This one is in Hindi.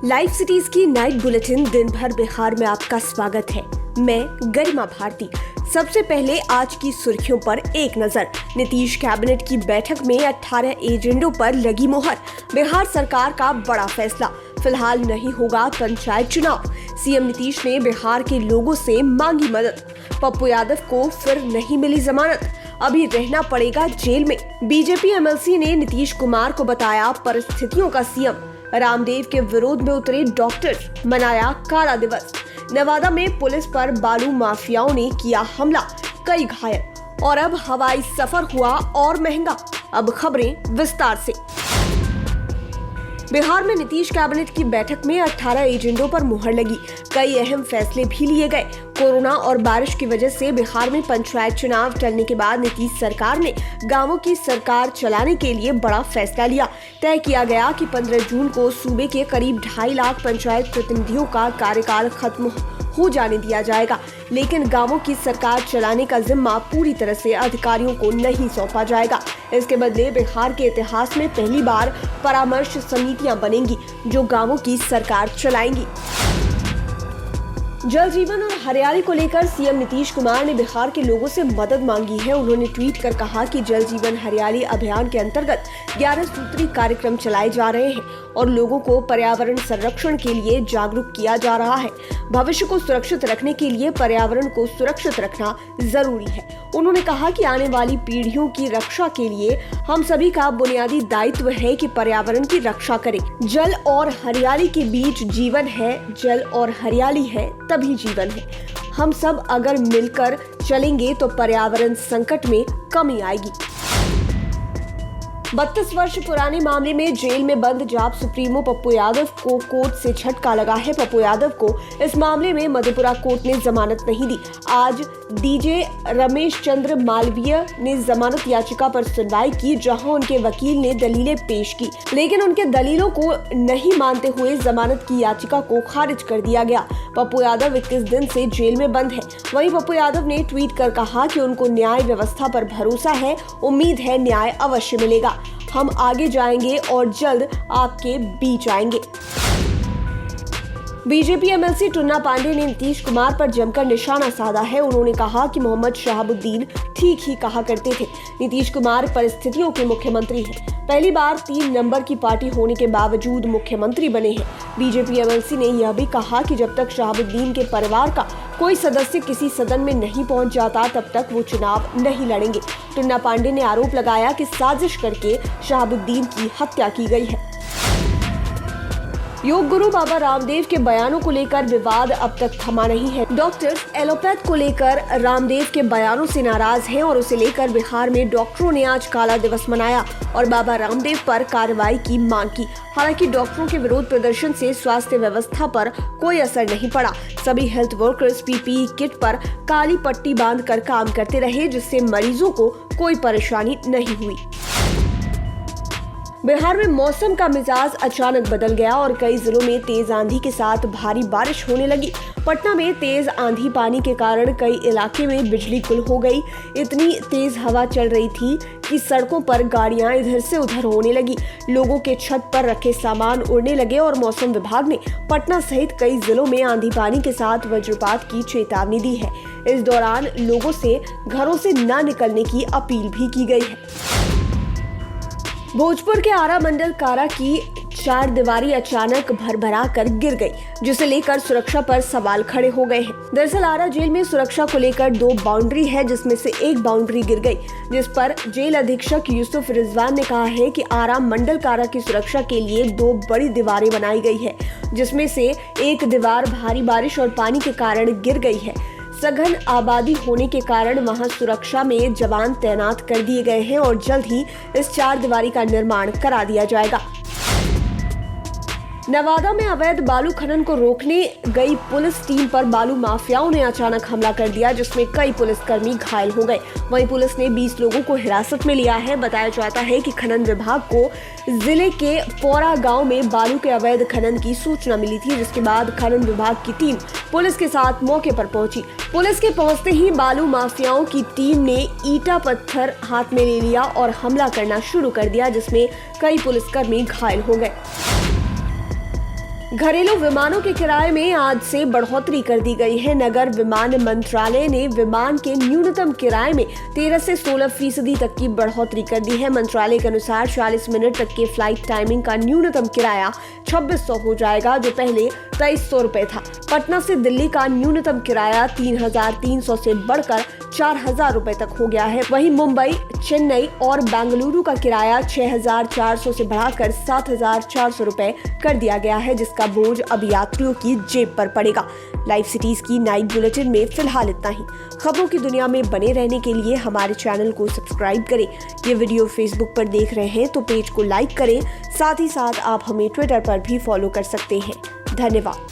लाइव सिटीज की नाइट बुलेटिन दिन भर बिहार में आपका स्वागत है। मैं गरिमा भारती। सबसे पहले आज की सुर्खियों पर एक नजर। नीतीश कैबिनेट की बैठक में 18 एजेंडों पर लगी मुहर। बिहार सरकार का बड़ा फैसला, फिलहाल नहीं होगा पंचायत चुनाव। सीएम नीतीश ने बिहार के लोगों से मांगी मदद। पप्पू यादव को फिर नहीं मिली जमानत, अभी रहना पड़ेगा जेल में। बीजेपी एमएलसी ने नीतीश कुमार को बताया परिस्थितियों का सीएम। रामदेव के विरोध में उतरे डॉक्टर्स, मनाया काला दिवस। नवादा में पुलिस पर बालू माफियाओं ने किया हमला, कई घायल। और अब हवाई सफर हुआ और महंगा। अब खबरें विस्तार से। बिहार में नीतीश कैबिनेट की बैठक में 18 एजेंडों पर मुहर लगी। कई अहम फैसले भी लिए गए। कोरोना और बारिश की वजह से बिहार में पंचायत चुनाव टलने के बाद नीतीश सरकार ने गांवों की सरकार चलाने के लिए बड़ा फैसला लिया। तय किया गया कि 15 जून को सूबे के करीब 2.5 लाख पंचायत प्रतिनिधियों का कार्यकाल खत्म हो जाने दिया जाएगा, लेकिन गांवों की सरकार चलाने का जिम्मा पूरी तरह से अधिकारियों को नहीं सौंपा जाएगा। इसके बदले बिहार के इतिहास में पहली बार परामर्श समितियां बनेंगी जो गांवों की सरकार चलाएंगी। जल जीवन और हरियाली को लेकर सीएम नीतीश कुमार ने बिहार के लोगों से मदद मांगी है। उन्होंने ट्वीट कर कहा कि जल जीवन हरियाली अभियान के अंतर्गत 11 सूत्री कार्यक्रम चलाए जा रहे हैं और लोगों को पर्यावरण संरक्षण के लिए जागरूक किया जा रहा है। भविष्य को सुरक्षित रखने के लिए पर्यावरण को सुरक्षित रखना जरूरी है। उन्होंने कहा कि आने वाली पीढ़ियों की रक्षा के लिए हम सभी का बुनियादी दायित्व है कि पर्यावरण की रक्षा करें। जल और हरियाली के बीच जीवन है, जल और हरियाली है तभी जीवन है। हम सब अगर मिलकर चलेंगे तो पर्यावरण संकट में कमी आएगी। 32 वर्ष पुराने मामले में जेल में बंद जाप सुप्रीमो पप्पू यादव को कोर्ट से झटका लगा है। पप्पू यादव को इस मामले में मधेपुरा कोर्ट ने जमानत नहीं दी। आज डीजे रमेश चंद्र मालवीय ने जमानत याचिका पर सुनवाई की, जहां उनके वकील ने दलीलें पेश की, लेकिन उनके दलीलों को नहीं मानते हुए जमानत की याचिका को खारिज कर दिया गया। पप्पू यादव 21 दिन से जेल में बंद है। वहीं पप्पू यादव ने ट्वीट कर कहा कि उनको न्याय व्यवस्था पर भरोसा है, उम्मीद है न्याय अवश्य मिलेगा। हम आगे जाएंगे और जल्द आपके बीच आएंगे। बीजेपी एमएलसी टुन्ना पांडे ने नीतीश कुमार पर जमकर निशाना साधा है। उन्होंने कहा कि मोहम्मद शहाबुद्दीन ठीक ही कहा करते थे, नीतीश कुमार परिस्थितियों के मुख्यमंत्री हैं। पहली बार 3 नंबर की पार्टी होने के बावजूद मुख्यमंत्री बने हैं। बीजेपी एमएलसी ने यह भी कहा कि जब तक शहाबुद्दीन के परिवार का कोई सदस्य किसी सदन में नहीं पहुंच जाता तब तक वो चुनाव नहीं लड़ेंगे। टुन्ना पांडे ने आरोप लगाया कि साजिश करके शहाबुद्दीन की हत्या की गई है। योग गुरु बाबा रामदेव के बयानों को लेकर विवाद अब तक थमा नहीं है। डॉक्टर्स एलोपैथ को लेकर रामदेव के बयानों से नाराज हैं और उसे लेकर बिहार में डॉक्टरों ने आज काला दिवस मनाया और बाबा रामदेव पर कार्रवाई की मांग की। हालांकि डॉक्टरों के विरोध प्रदर्शन से स्वास्थ्य व्यवस्था पर कोई असर नहीं पड़ा। सभी हेल्थ वर्कर्स पीपीई किट पर काली पट्टी बांधकर काम करते रहे, जिससे मरीजों को कोई परेशानी नहीं हुई। बिहार में मौसम का मिजाज अचानक बदल गया और कई जिलों में तेज आंधी के साथ भारी बारिश होने लगी। पटना में तेज आंधी पानी के कारण कई इलाके में बिजली गुल हो गई। इतनी तेज हवा चल रही थी कि सड़कों पर गाड़ियां इधर से उधर होने लगी। लोगों के छत पर रखे सामान उड़ने लगे और मौसम विभाग ने पटना सहित कई जिलों में आंधी पानी के साथ वज्रपात की चेतावनी दी है। इस दौरान लोगों से घरों से न निकलने की अपील भी की गई है। भोजपुर के आरा मंडल कारा की 4 दीवारी अचानक भरभरा कर गिर गई, जिसे लेकर सुरक्षा पर सवाल खड़े हो गए हैं। दरअसल आरा जेल में सुरक्षा को लेकर 2 बाउंड्री है, जिसमें से एक बाउंड्री गिर गई, जिस पर जेल अधीक्षक यूसुफ रिजवान ने कहा है कि आरा मंडल कारा की सुरक्षा के लिए 2 बड़ी दीवारें बनाई गई है, जिसमें से एक दीवार भारी बारिश और पानी के कारण गिर गई है। सघन आबादी होने के कारण वहां सुरक्षा में जवान तैनात कर दिए गए हैं और जल्द ही इस 4 दीवारी का निर्माण करा दिया जाएगा। नवादा में अवैध बालू खनन को रोकने गई पुलिस टीम पर बालू माफियाओं ने अचानक हमला कर दिया, जिसमें कई पुलिसकर्मी घायल हो गए। वहीं पुलिस ने 20 लोगों को हिरासत में लिया है। बताया जाता है कि खनन विभाग को जिले के पौरा गांव में बालू के अवैध खनन की सूचना मिली थी, जिसके बाद खनन विभाग की टीम पुलिस के साथ मौके पर पहुंची। पुलिस के पहुंचते ही बालू माफियाओं की टीम ने ईटा पत्थर हाथ में ले लिया और हमला करना शुरू कर दिया, जिसमें कई पुलिसकर्मी घायल हो गए। घरेलू विमानों के किराए में आज से बढ़ोतरी कर दी गई है। नगर विमान मंत्रालय ने विमान के न्यूनतम किराए में 13 से 16% तक की बढ़ोतरी कर दी है। मंत्रालय के अनुसार 40 मिनट तक के फ्लाइट टाइमिंग का न्यूनतम किराया 2600 हो जाएगा, जो पहले 2300 रुपए था। पटना से दिल्ली का न्यूनतम किराया 3300 से बढ़कर 4000 रुपए तक हो गया है। वहीं मुंबई, चेन्नई और बेंगलुरु का किराया 6400 से बढ़ाकर 7400 रुपए कर दिया गया है, जिसका बोझ अब यात्रियों की जेब पर पड़ेगा। लाइव सिटीज की नाइट बुलेटिन में फिलहाल इतना ही। खबरों की दुनिया में बने रहने के लिए हमारे चैनल को सब्सक्राइब करें। ये वीडियो फेसबुक पर देख रहे हैं तो पेज को लाइक करें। साथ ही साथ आप हमें ट्विटर पर भी फॉलो कर सकते हैं। धन्यवाद।